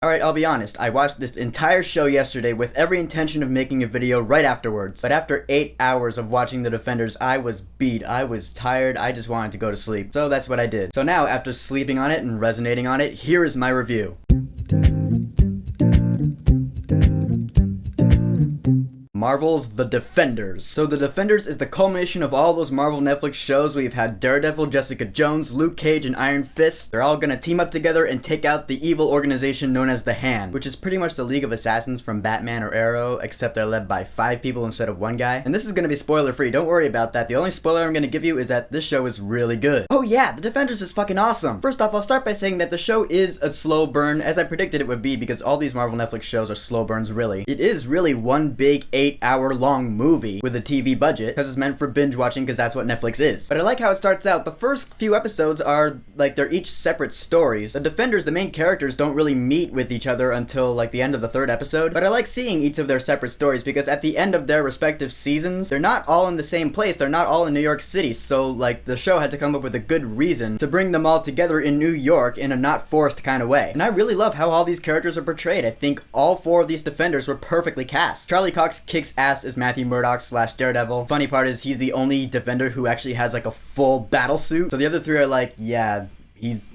Alright, I'll be honest, I watched this entire show yesterday with every intention of making a video right afterwards. But after 8 hours of watching The Defenders, I was beat, I was tired, I just wanted to go to sleep. So that's what I did. So now, after sleeping on it and resonating on it, here is my review. Marvel's The Defenders. So The Defenders is the culmination of all those Marvel Netflix shows. We've had Daredevil, Jessica Jones, Luke Cage, and Iron Fist. They're all gonna team up together and take out the evil organization known as the Hand, which is pretty much the League of Assassins from Batman or Arrow, except they're led by 5 people instead of 1 guy. And this is gonna be spoiler free, don't worry about that. The only spoiler I'm gonna give you is that this show is really good. Oh yeah, The Defenders is fucking awesome! First off, I'll start by saying that the show is a slow burn, as I predicted it would be, because all these Marvel Netflix shows are slow burns really. It is really one big 8-hour-long movie with a TV budget, because it's meant for binge watching, because that's what Netflix is. But I like how it starts out. The first few episodes are, like, they're each separate stories. The Defenders, the main characters, don't really meet with each other until, like, the end of the 3rd episode, but I like seeing each of their separate stories, because at the end of their respective seasons, they're not all in the same place, they're not all in New York City, so, like, the show had to come up with a good reason to bring them all together in New York in a not forced kind of way. And I really love how all these characters are portrayed. I think all 4 of these Defenders were perfectly cast. Charlie Cox kicks ass as Matthew Murdock / Daredevil. Funny part is he's the only Defender who actually has like a full battle suit. So the other 3 are like, yeah, he's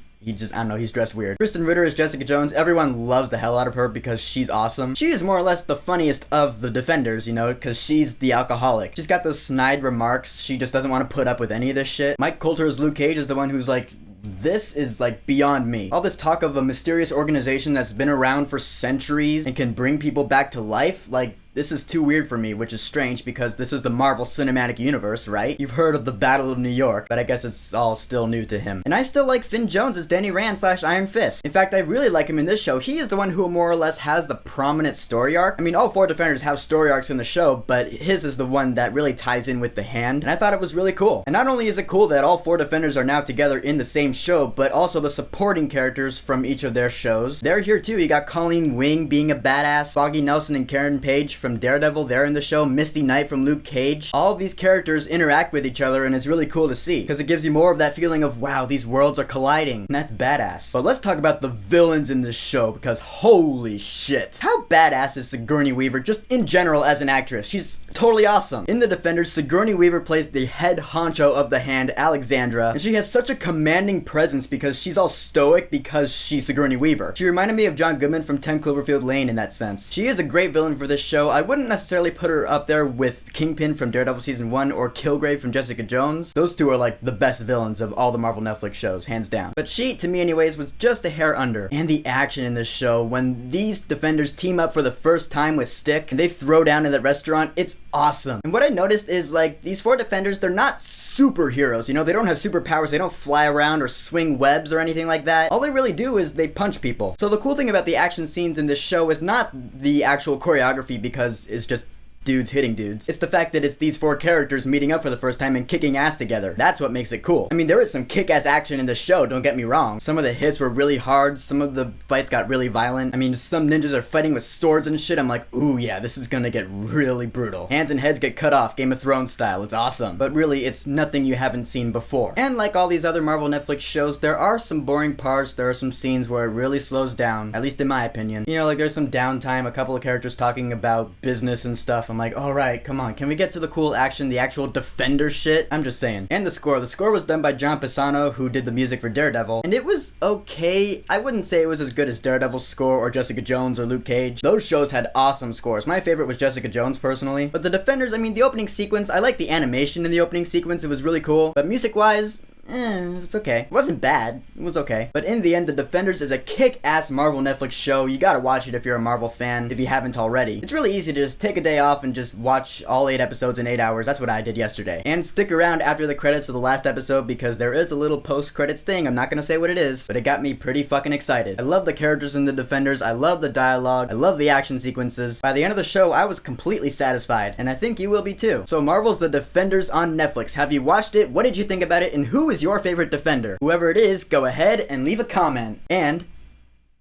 dressed weird. Kristen Ritter is Jessica Jones. Everyone loves the hell out of her because she's awesome. She is more or less the funniest of the Defenders, you know, because she's the alcoholic. She's got those snide remarks. She just doesn't want to put up with any of this shit. Mike Coulter as Luke Cage is the one who's like, this is like beyond me. All this talk of a mysterious organization that's been around for centuries and can bring people back to life, like, this is too weird for me, which is strange because this is the Marvel Cinematic Universe, right? You've heard of the Battle of New York, but I guess it's all still new to him. And I still like Finn Jones as Danny Rand / Iron Fist. In fact, I really like him in this show. He is the one who more or less has the prominent story arc. I mean, all 4 Defenders have story arcs in the show, but his is the one that really ties in with the Hand, and I thought it was really cool. And not only is it cool that all 4 Defenders are now together in the same show, but also the supporting characters from each of their shows. They're here too. You got Colleen Wing being a badass, Foggy Nelson and Karen Page from Daredevil, they're in the show, Misty Knight from Luke Cage. All of these characters interact with each other and it's really cool to see, because it gives you more of that feeling of, wow, these worlds are colliding, and that's badass. But let's talk about the villains in this show, because holy shit. How badass is Sigourney Weaver just in general as an actress? She's totally awesome. In The Defenders, Sigourney Weaver plays the head honcho of the Hand, Alexandra, and she has such a commanding presence because she's all stoic because she's Sigourney Weaver. She reminded me of John Goodman from 10 Cloverfield Lane in that sense. She is a great villain for this show. I wouldn't necessarily put her up there with Kingpin from Daredevil Season 1 or Kilgrave from Jessica Jones. Those 2 are like the best villains of all the Marvel Netflix shows, hands down. But she, to me anyways, was just a hair under. And the action in this show, when these Defenders team up for the first time with Stick and they throw down in that restaurant, it's awesome. And what I noticed is, like, these 4 Defenders, they're not superheroes, you know? They don't have superpowers, they don't fly around or swing webs or anything like that. All they really do is they punch people. So the cool thing about the action scenes in this show is not the actual choreography, because it's just dudes hitting dudes. It's the fact that it's these 4 characters meeting up for the first time and kicking ass together. That's what makes it cool. I mean, there is some kick-ass action in the show, don't get me wrong. Some of the hits were really hard, some of the fights got really violent. I mean, some ninjas are fighting with swords and shit. I'm like, ooh yeah, this is gonna get really brutal. Hands and heads get cut off, Game of Thrones style. It's awesome. But really, it's nothing you haven't seen before. And like all these other Marvel Netflix shows, there are some boring parts, there are some scenes where it really slows down, at least in my opinion. You know, like there's some downtime, a couple of characters talking about business and stuff. I'm like, alright, come on, can we get to the cool action, the actual Defender shit? I'm just saying. And the score was done by John Pisano, who did the music for Daredevil, and it was okay. I wouldn't say it was as good as Daredevil's score or Jessica Jones or Luke Cage. Those shows had awesome scores. My favorite was Jessica Jones personally, but the Defenders, I mean, the opening sequence, I like the animation in the opening sequence, it was really cool, but music-wise, it's okay. It wasn't bad. It was okay. But in the end, The Defenders is a kick-ass Marvel Netflix show. You gotta watch it if you're a Marvel fan, if you haven't already. It's really easy to just take a day off and just watch all 8 episodes in 8 hours. That's what I did yesterday. And stick around after the credits of the last episode, because there is a little post-credits thing. I'm not gonna say what it is, but it got me pretty fucking excited. I love the characters in The Defenders. I love the dialogue. I love the action sequences. By the end of the show, I was completely satisfied, and I think you will be too. So Marvel's The Defenders on Netflix. Have you watched it? What did you think about it? And who is your favorite Defender? Whoever it is, go ahead and leave a comment. And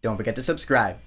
don't forget to subscribe.